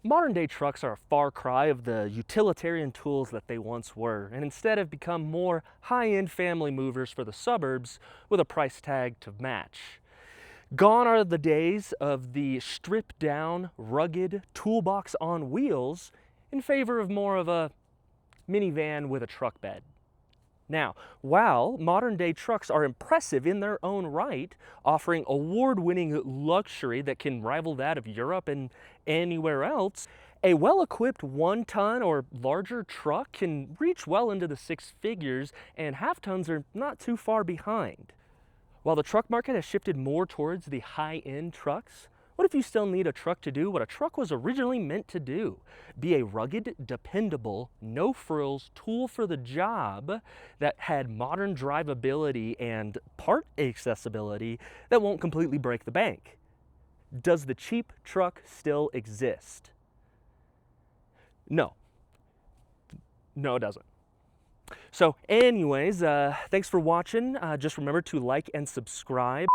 Modern day trucks are a far cry of the utilitarian tools that they once were, and instead have become more high-end family movers for the suburbs with a price tag to match. Gone are the days of the stripped down, rugged toolbox on wheels in favor of more of a minivan with a truck bed. Now, while modern day trucks are impressive in their own right, offering award-winning luxury that can rival that of Europe and anywhere else, a well-equipped 1-ton or larger truck can reach well into the six figures, and half-tons are not too far behind. While the truck market has shifted more towards the high-end trucks, what if you still need a truck to do what a truck was originally meant to do? Be a rugged, dependable, no-frills tool for the job that had modern drivability and part accessibility that won't completely break the bank. Does the cheap truck still exist? No. No, it doesn't. So anyways, thanks for watching. Just remember to like and subscribe.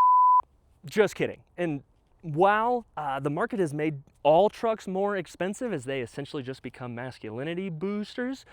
Just kidding. And while the market has made all trucks more expensive as they essentially just become masculinity boosters,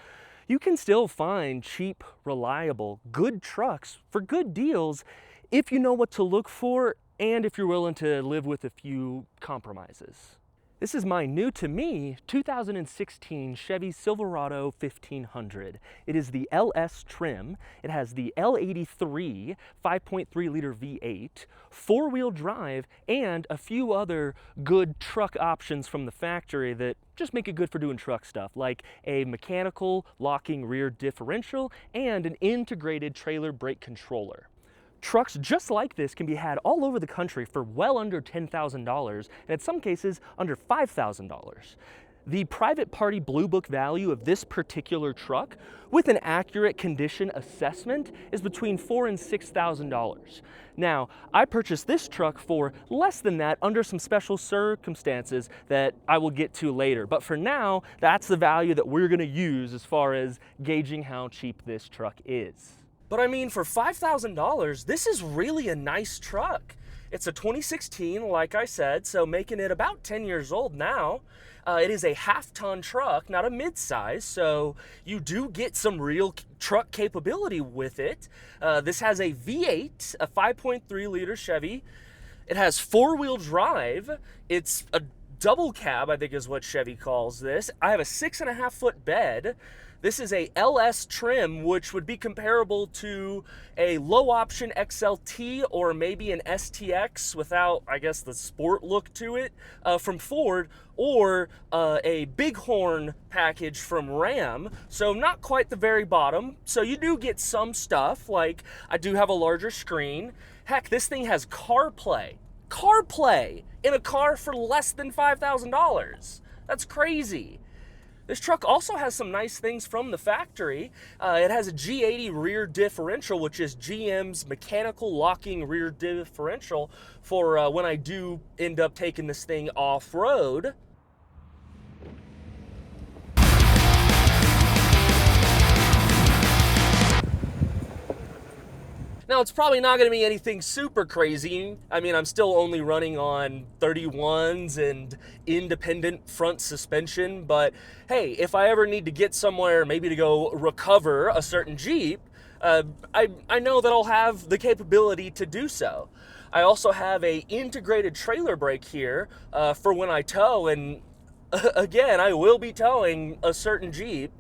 you can still find cheap, reliable, good trucks for good deals if you know what to look for and if you're willing to live with a few compromises. This is my new to me 2016 Chevy Silverado 1500. It is the LS trim. It has the L83 5.3 liter V8, 4-wheel drive, and a few other good truck options from the factory that just make it good for doing truck stuff, like a mechanical locking rear differential and an integrated trailer brake controller. Trucks just like this can be had all over the country for well under $10,000, and in some cases under $5,000. The private party Blue Book value of this particular truck, with an accurate condition assessment, is between $4,000 and $6,000. Now, I purchased this truck for less than that under some special circumstances that I will get to later. But for now, that's the value that we're going to use as far as gauging how cheap this truck is. But I mean, for $5,000, this is really a nice truck. It's a 2016, like I said, so making it about 10 years old now. It is a half-ton truck, not a mid-size, so you do get some real truck capability with it. This has a V8, a 5.3 liter Chevy. It has 4-wheel drive. It's a double cab, I think is what Chevy calls this. I have a 6.5 foot bed. This is a LS trim, which would be comparable to a low option XLT or maybe an STX without, I guess, the sport look to it from Ford, or a Bighorn package from Ram. So not quite the very bottom. So you do get some stuff, like I do have a larger screen. Heck, this thing has CarPlay. CarPlay in a car for less than $5,000. That's crazy. This truck also has some nice things from the factory. It has a G80 rear differential, which is GM's mechanical locking rear differential for when I do end up taking this thing off-road. Now, it's probably not going to be anything super crazy. I mean, I'm still only running on 31s and independent front suspension, but hey, if I ever need to get somewhere, maybe to go recover a certain Jeep, I know that I'll have the capability to do so. I also have a integrated trailer brake here for when I tow, and again, I will be towing a certain Jeep.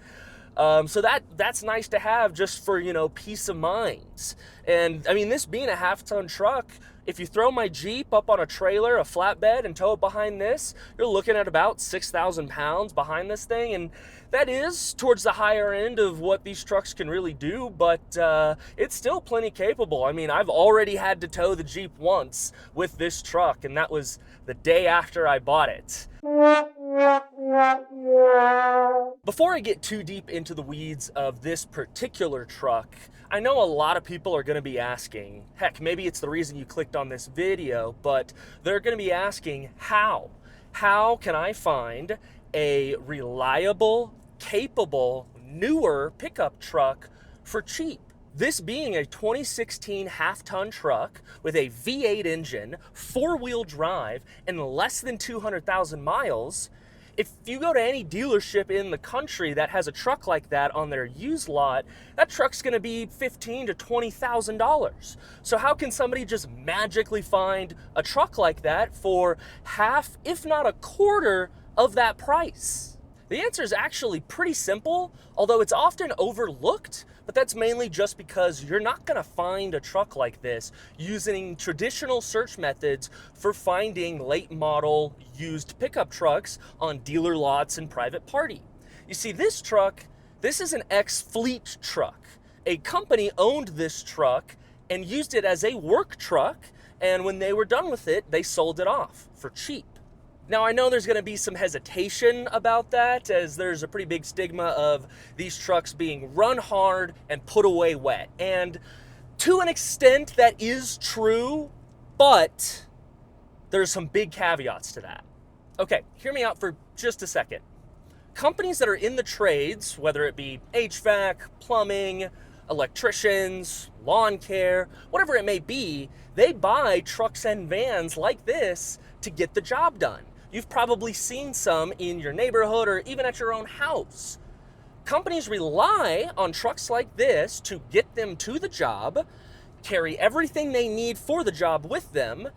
So that's nice to have just for, you know, peace of mind. And I mean, this being a half-ton truck, if you throw my Jeep up on a trailer, a flatbed, and tow it behind this, you're looking at about 6,000 pounds behind this thing. And that is towards the higher end of what these trucks can really do, but it's still plenty capable. I mean, I've already had to tow the Jeep once with this truck, and that was the day after I bought it. Before I get too deep into the weeds of this particular truck, I know a lot of people are going to be asking, heck, maybe it's the reason you clicked on this video, but they're going to be asking how? How can I find a reliable, capable, newer pickup truck for cheap? This being a 2016 half-ton truck with a V8 engine, 4-wheel drive, and less than 200,000 miles, If you go to any dealership in the country that has a truck like that on their used lot, that truck's gonna be $15,000 to $20,000. So how can somebody just magically find a truck like that for half, if not a quarter, of that price? The answer is actually pretty simple, although it's often overlooked, but that's mainly just because you're not gonna find a truck like this using traditional search methods for finding late model used pickup trucks on dealer lots and private party. You see, this truck, this is an ex-fleet truck. A company owned this truck and used it as a work truck, and when they were done with it, they sold it off for cheap. Now, I know there's going to be some hesitation about that, as there's a pretty big stigma of these trucks being run hard and put away wet. And to an extent, that is true, but there's some big caveats to that. Okay, hear me out for just a second. Companies that are in the trades, whether it be HVAC, plumbing, electricians, lawn care, whatever it may be, they buy trucks and vans like this to get the job done. You've probably seen some in your neighborhood or even at your own house. Companies rely on trucks like this to get them to the job, carry everything they need for the job with them,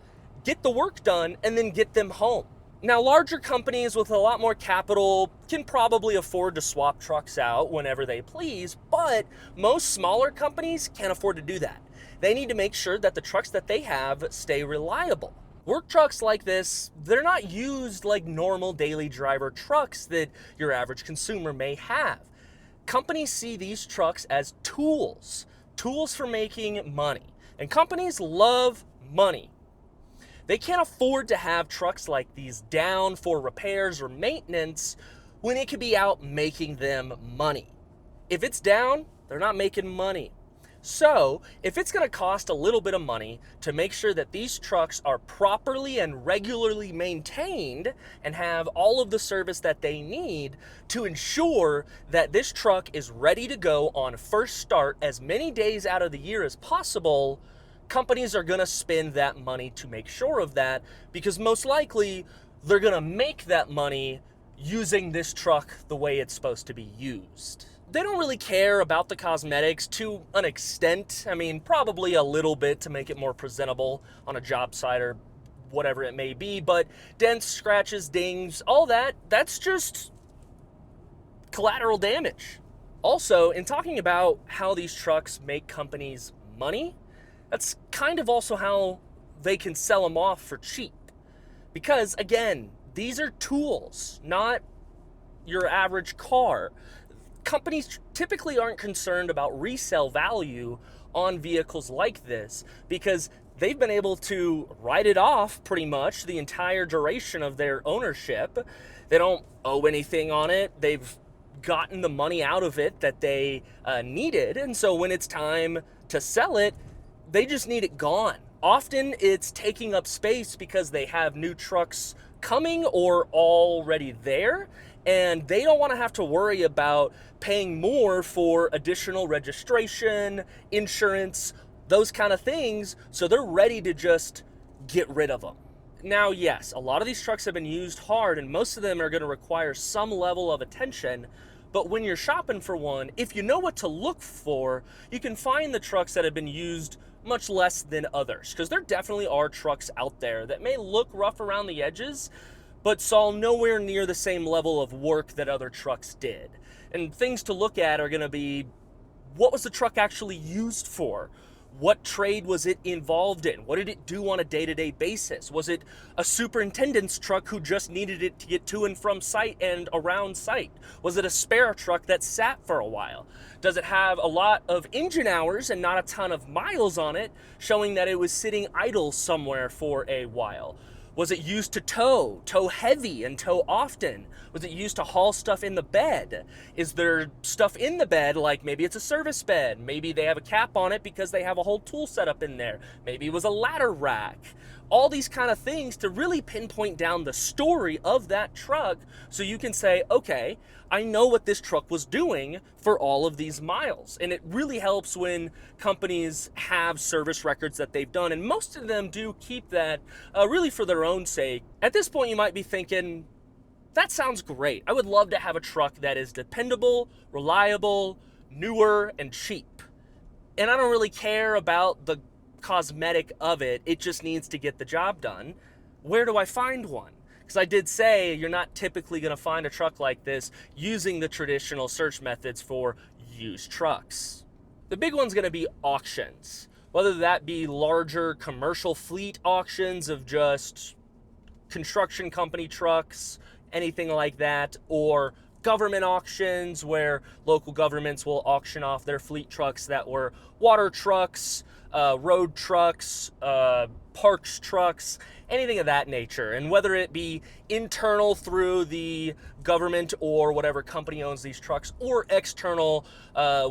get the work done, and then get them home. Now, larger companies with a lot more capital can probably afford to swap trucks out whenever they please, but most smaller companies can't afford to do that. They need to make sure that the trucks that they have stay reliable. Work trucks like this, they're not used like normal daily driver trucks that your average consumer may have. Companies see these trucks as tools for making money. And companies love money. They can't afford to have trucks like these down for repairs or maintenance when it could be out making them money. If it's down, they're not making money. So, if it's going to cost a little bit of money to make sure that these trucks are properly and regularly maintained and have all of the service that they need to ensure that this truck is ready to go on first start as many days out of the year as possible, companies are going to spend that money to make sure of that, because most likely they're going to make that money using this truck the way it's supposed to be used. They don't really care about the cosmetics to an extent. I mean, probably a little bit to make it more presentable on a job site or whatever it may be, but dents, scratches, dings, all that, that's just collateral damage. Also, in talking about how these trucks make companies money, that's kind of also how they can sell them off for cheap. Because, again, these are tools, not your average car. Companies typically aren't concerned about resale value on vehicles like this because they've been able to write it off pretty much the entire duration of their ownership. They don't owe anything on it. They've gotten the money out of it that they needed. And so when it's time to sell it, they just need it gone. Often it's taking up space because they have new trucks coming or already there, and they don't want to have to worry about paying more for additional registration, insurance, those kind of things, so they're ready to just get rid of them. Now, yes, a lot of these trucks have been used hard, and most of them are going to require some level of attention, but when you're shopping for one, if you know what to look for, you can find the trucks that have been used much less than others, because there definitely are trucks out there that may look rough around the edges, but saw nowhere near the same level of work that other trucks did. And things to look at are going to be, what was the truck actually used for? What trade was it involved in? What did it do on a day-to-day basis? Was it a superintendent's truck who just needed it to get to and from site and around site? Was it a spare truck that sat for a while? Does it have a lot of engine hours and not a ton of miles on it, showing that it was sitting idle somewhere for a while? Was it used to tow heavy and tow often? Was it used to haul stuff in the bed? Is there stuff in the bed, like maybe it's a service bed, maybe they have a cap on it because they have a whole tool set up in there, maybe it was a ladder rack. All these kind of things to really pinpoint down the story of that truck so you can say, okay, I know what this truck was doing for all of these miles. And it really helps when companies have service records that they've done, and most of them do keep that really for their own sake. At this point, you might be thinking, That sounds great. I would love to have a truck that is dependable, reliable, newer, and cheap. And I don't really care about the cosmetic of it. It just needs to get the job done. Where do I find one? Because I did say you're not typically going to find a truck like this using the traditional search methods for used trucks. The big one's going to be auctions, whether that be larger commercial fleet auctions of just construction company trucks, anything like that, or government auctions where local governments will auction off their fleet trucks that were water trucks, road trucks, parks trucks, anything of that nature. And whether it be internal through the government or whatever company owns these trucks, or external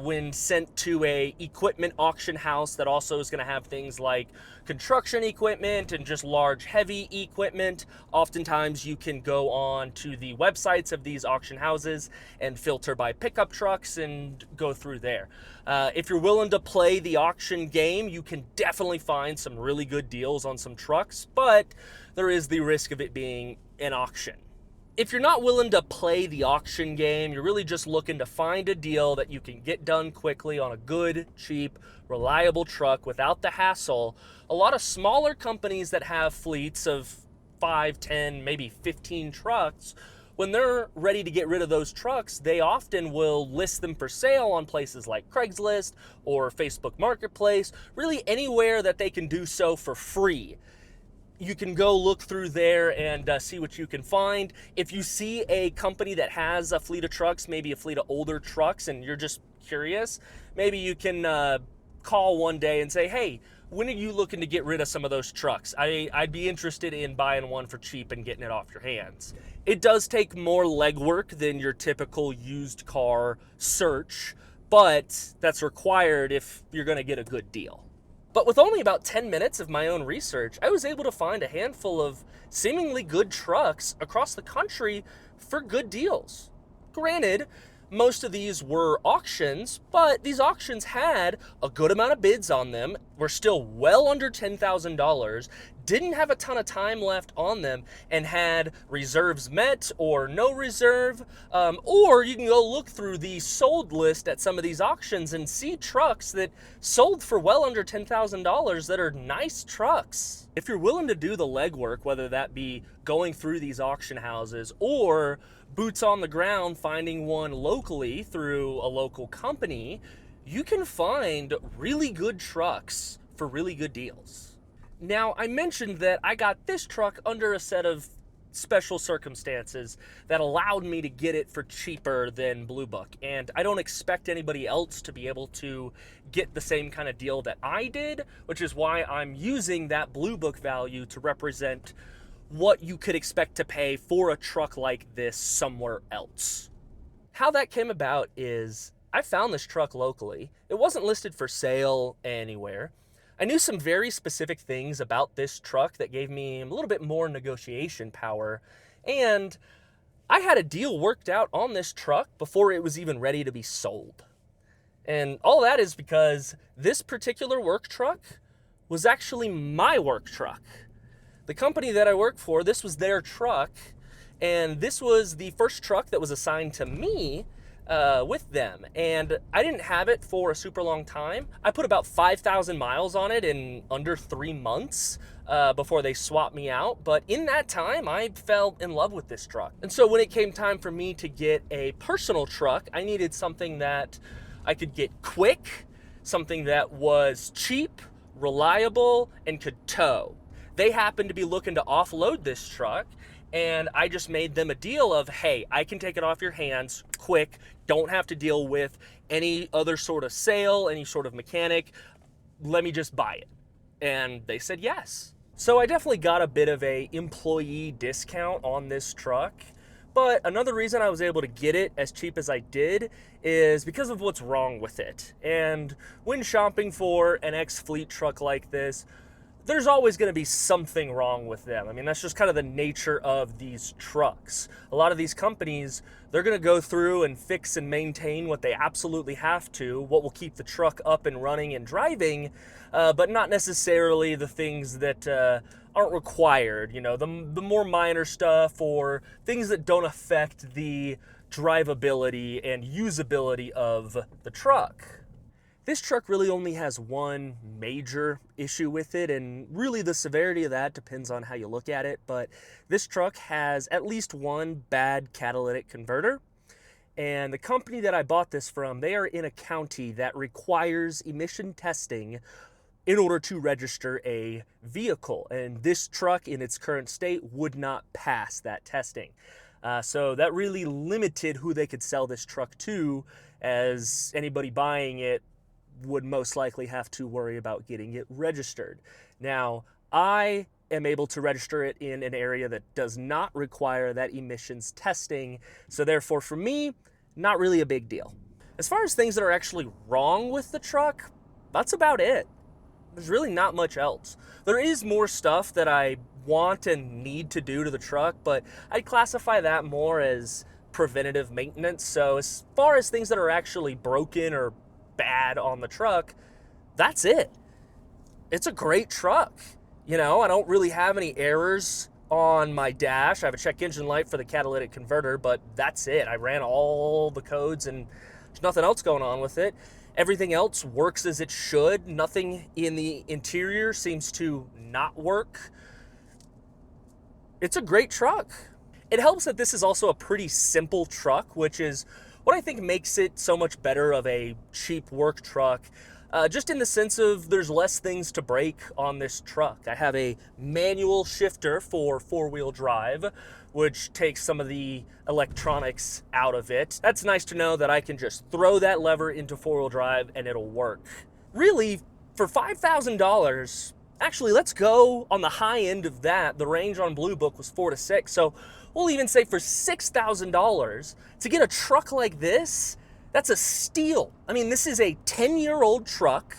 when sent to a equipment auction house that also is going to have things like construction equipment and just large heavy equipment. Oftentimes you can go on to the websites of these auction houses and filter by pickup trucks and go through there. If you're willing to play the auction game, you can definitely find some really good deals on some trucks, but there is the risk of it being an auction. If you're not willing to play the auction game, you're really just looking to find a deal that you can get done quickly on a good, cheap, reliable truck without the hassle. A lot of smaller companies that have fleets of 5, 10, maybe 15 trucks, when they're ready to get rid of those trucks, they often will list them for sale on places like Craigslist or Facebook Marketplace, really anywhere that they can do so for free. You can go look through there and see what you can find. If you see a company that has a fleet of trucks, maybe a fleet of older trucks, and you're just curious, maybe you can call one day and say, hey, when are you looking to get rid of some of those trucks? I'd be interested in buying one for cheap and getting it off your hands. It does take more legwork than your typical used car search, but that's required if you're going to get a good deal. But with only about 10 minutes of my own research, I was able to find a handful of seemingly good trucks across the country for good deals. Granted, most of these were auctions, but these auctions had a good amount of bids on them, were still well under $10,000, didn't have a ton of time left on them, and had reserves met or no reserve. Or you can go look through the sold list at some of these auctions and see trucks that sold for well under $10,000 that are nice trucks. If you're willing to do the legwork, whether that be going through these auction houses or boots on the ground finding one locally through a local company, you can find really good trucks for really good deals. Now, I mentioned that I got this truck under a set of special circumstances that allowed me to get it for cheaper than Blue Book, and I don't expect anybody else to be able to get the same kind of deal that I did, which is why I'm using that Blue Book value to represent what you could expect to pay for a truck like this somewhere else. How that came about is I found this truck locally. It wasn't listed for sale anywhere. I knew some very specific things about this truck that gave me a little bit more negotiation power, and I had a deal worked out on this truck before it was even ready to be sold. And all that is because this particular work truck was actually my work truck. The company that I work for, this was their truck, and this was the first truck that was assigned to me with them. And I didn't have it for a super long time. I put about 5,000 miles on it in under 3 months before they swapped me out. But in that time, I fell in love with this truck. And so when it came time for me to get a personal truck, I needed something that I could get quick, something that was cheap, reliable, and could tow. They happened to be looking to offload this truck, and I just made them a deal of, hey, I can take it off your hands quick, don't have to deal with any other sort of sale, any sort of mechanic, let me just buy it. And they said yes. So I definitely got a bit of a employee discount on this truck, but another reason I was able to get it as cheap as I did is because of what's wrong with it. And when shopping for an ex-fleet truck like this, there's always going to be something wrong with them. I mean, that's just kind of the nature of these trucks. A lot of these companies, they're going to go through and fix and maintain what they absolutely have to, what will keep the truck up and running and driving, but not necessarily the things that aren't required, the more minor stuff or things that don't affect the drivability and usability of the truck. This truck really only has one major issue with it, and really the severity of that depends on how you look at it, but this truck has at least one bad catalytic converter. And the company that I bought this from, they are in a county that requires emission testing in order to register a vehicle. And this truck in its current state would not pass that testing. So that really limited who they could sell this truck to, as anybody buying it would most likely have to worry about getting it registered. Now, I am able to register it in an area that does not require that emissions testing, so therefore for me, not really a big deal. As far as things that are actually wrong with the truck, that's about it. There's really not much else. There is more stuff that I want and need to do to the truck, but I'd classify that more as preventative maintenance. So as far as things that are actually broken or bad on the truck, that's it. It's a great truck. I don't really have any errors on my dash. I have a check engine light for the catalytic converter, but that's it. I ran all the codes and there's nothing else going on with it. Everything else works as it should. Nothing in the interior seems to not work. It's a great truck. It helps that this is also a pretty simple truck, which is what I think makes it so much better of a cheap work truck. Just in the sense of there's less things to break on this truck. I have a manual shifter for four-wheel drive, which takes some of the electronics out of it. That's nice to know that I can just throw that lever into four-wheel drive and it'll work. Really, for $5,000, actually, let's go on the high end of that. The range on Blue Book was 4 to 6, so we'll even say for $6,000 to get a truck like this, that's a steal. I mean, this is a 10-year-old truck.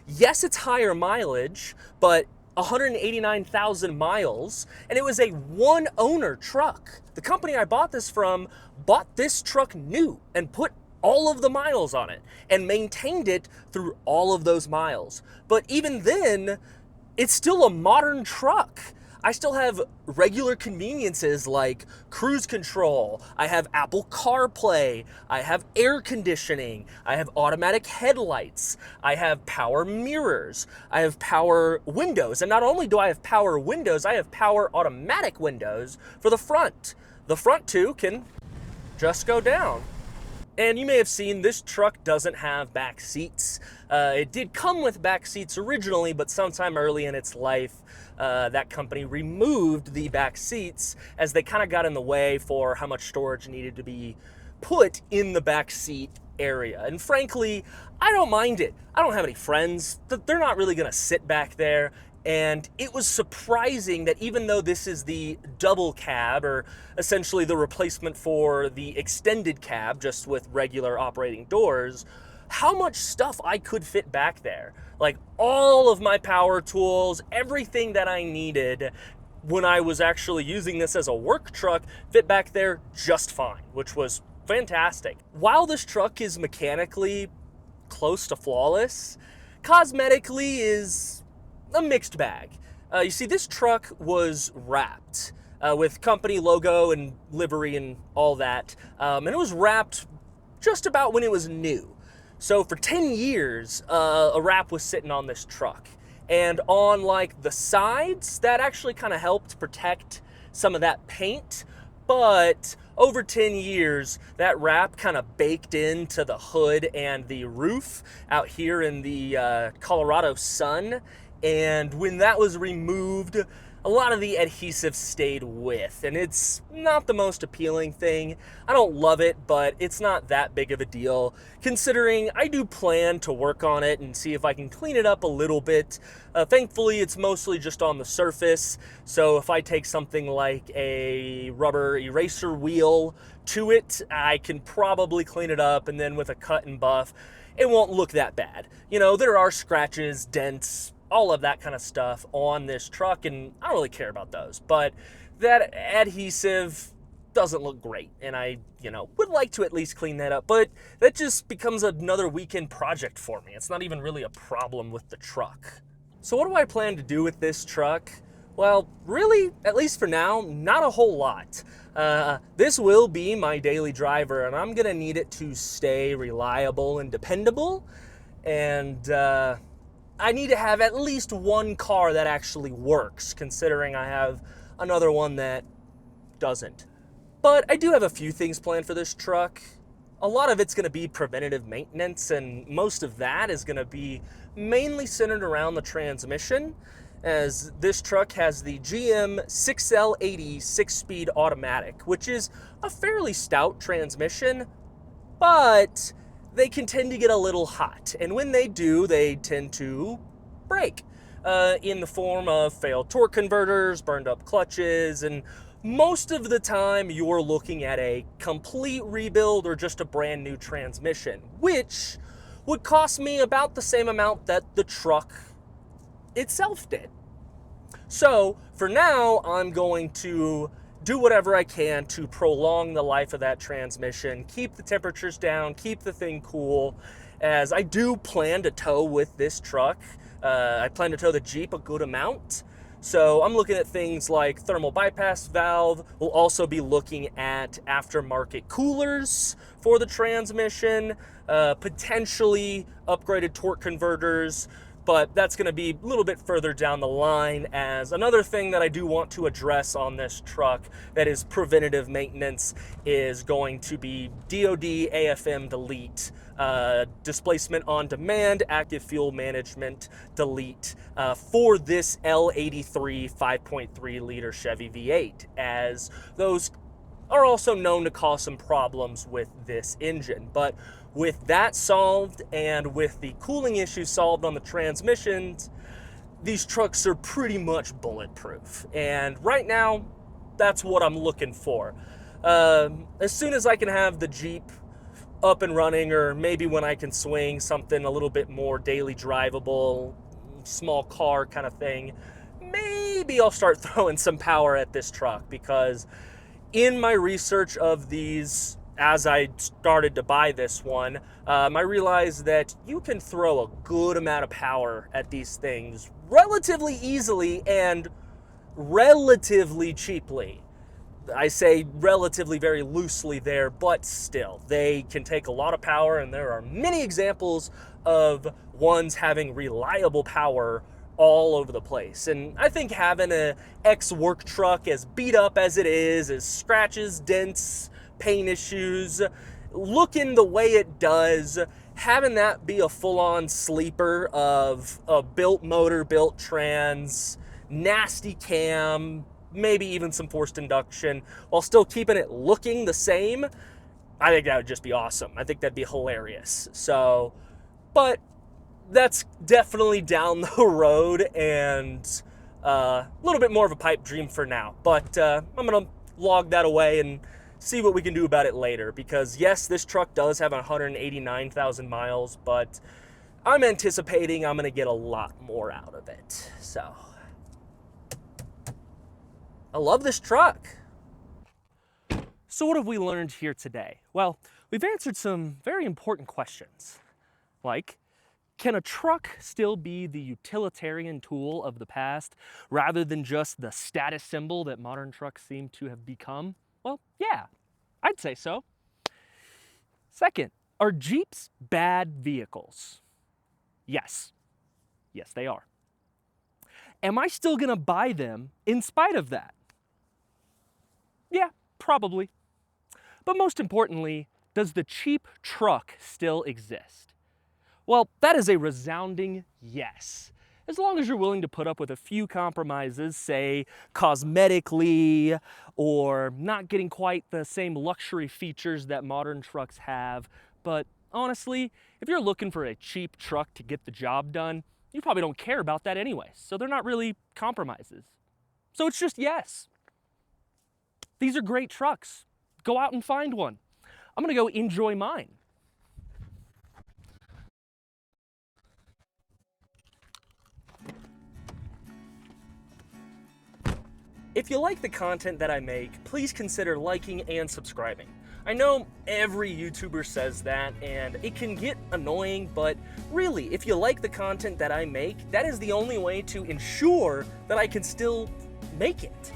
Yes, it's higher mileage, but 189,000 miles, and it was a one-owner truck. The company I bought this from bought this truck new and put all of the miles on it and maintained it through all of those miles. But even then, it's still a modern truck. I still have regular conveniences like cruise control, I have Apple CarPlay, I have air conditioning, I have automatic headlights, I have power mirrors, I have power windows, and not only do I have power windows, I have power automatic windows for the front. The front two can just go down. And you may have seen this truck doesn't have back seats. It did come with back seats originally, but sometime early in its life, that company removed the back seats as they kind of got in the way for how much storage needed to be put in the back seat area. And frankly, I don't mind it. I don't have any friends. They're not really gonna sit back there. And it was surprising that even though this is the double cab, or essentially the replacement for the extended cab, just with regular operating doors, how much stuff I could fit back there. Like all of my power tools, everything that I needed when I was actually using this as a work truck fit back there just fine, which was fantastic. While this truck is mechanically close to flawless, cosmetically is a mixed bag. You see, this truck was wrapped with company logo and livery and all that, and it was wrapped just about when it was new. So for 10 years, a wrap was sitting on this truck, and on like the sides, that actually kind of helped protect some of that paint, but over 10 years, that wrap kind of baked into the hood and the roof out here in the Colorado sun. And when that was removed, a lot of the adhesive stayed with, and it's not the most appealing thing. I don't love it, but it's not that big of a deal, considering I do plan to work on it and see if I can clean it up a little bit. Thankfully, it's mostly just on the surface, so if I take something like a rubber eraser wheel to it, I can probably clean it up, and then with a cut and buff, it won't look that bad. There are scratches, dents, all of that kind of stuff on this truck, and I don't really care about those, but that adhesive doesn't look great, and I, would like to at least clean that up, but that just becomes another weekend project for me. It's not even really a problem with the truck. So what do I plan to do with this truck? Well, really, at least for now, not a whole lot. This will be my daily driver, and I'm gonna need it to stay reliable and dependable. And I need to have at least one car that actually works, considering I have another one that doesn't. But I do have a few things planned for this truck. A lot of it's going to be preventative maintenance, and most of that is going to be mainly centered around the transmission, as this truck has the GM 6L80 6-speed automatic, which is a fairly stout transmission, but they can tend to get a little hot, and when they do, they tend to break in the form of failed torque converters, burned up clutches, and most of the time you're looking at a complete rebuild or just a brand new transmission, which would cost me about the same amount that the truck itself did. So for now, I'm going to do whatever I can to prolong the life of that transmission, keep the temperatures down, keep the thing cool, as I do plan to tow with this truck. I plan to tow the Jeep a good amount. So I'm looking at things like thermal bypass valve. We'll also be looking at aftermarket coolers for the transmission, potentially upgraded torque converters, but that's going to be a little bit further down the line, as another thing that I do want to address on this truck that is preventative maintenance is going to be DOD AFM delete, displacement on demand, active fuel management delete for this L83 5.3 liter Chevy V8, as those are also known to cause some problems with this engine. But with that solved, and with the cooling issues solved on the transmissions, these trucks are pretty much bulletproof. And right now, that's what I'm looking for. As soon as I can have the Jeep up and running, or maybe when I can swing something a little bit more daily drivable, small car kind of thing, maybe I'll start throwing some power at this truck, because in my research of these, as I started to buy this one, I realized that you can throw a good amount of power at these things relatively easily and relatively cheaply. I say relatively very loosely there, but still, they can take a lot of power, and there are many examples of ones having reliable power all over the place. And I think having a ex-work truck, as beat up as it is, as scratches, dents, paint issues, looking the way it does, having that be a full-on sleeper of a built motor, built trans, nasty cam, maybe even some forced induction, while still keeping it looking the same, I think that would just be awesome. I think that'd be hilarious. So, but that's definitely down the road, and a little bit more of a pipe dream for now. But I'm gonna log that away and see what we can do about it later, because yes, this truck does have 189,000 miles, but I'm anticipating I'm gonna get a lot more out of it. So I love this truck. So what have we learned here today? Well, we've answered some very important questions, like, can a truck still be the utilitarian tool of the past rather than just the status symbol that modern trucks seem to have become? Well, yeah, I'd say so. Second, are Jeeps bad vehicles? Yes. Yes, they are. Am I still gonna buy them in spite of that? Yeah, probably. But most importantly, does the cheap truck still exist? Well, that is a resounding yes. As long as you're willing to put up with a few compromises, say cosmetically, or not getting quite the same luxury features that modern trucks have. But honestly, if you're looking for a cheap truck to get the job done, you probably don't care about that anyway, so they're not really compromises. So it's just yes. These are great trucks. Go out and find one. I'm gonna go enjoy mine. If you like the content that I make, please consider liking and subscribing. I know every YouTuber says that, and it can get annoying, but really, if you like the content that I make, that is the only way to ensure that I can still make it.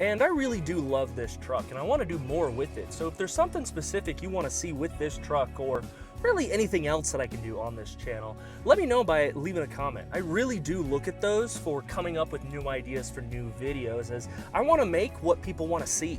And I really do love this truck, and I want to do more with it. So if there's something specific you want to see with this truck, or really anything else that I can do on this channel, let me know by leaving a comment. I really do look at those for coming up with new ideas for new videos, as I want to make what people want to see.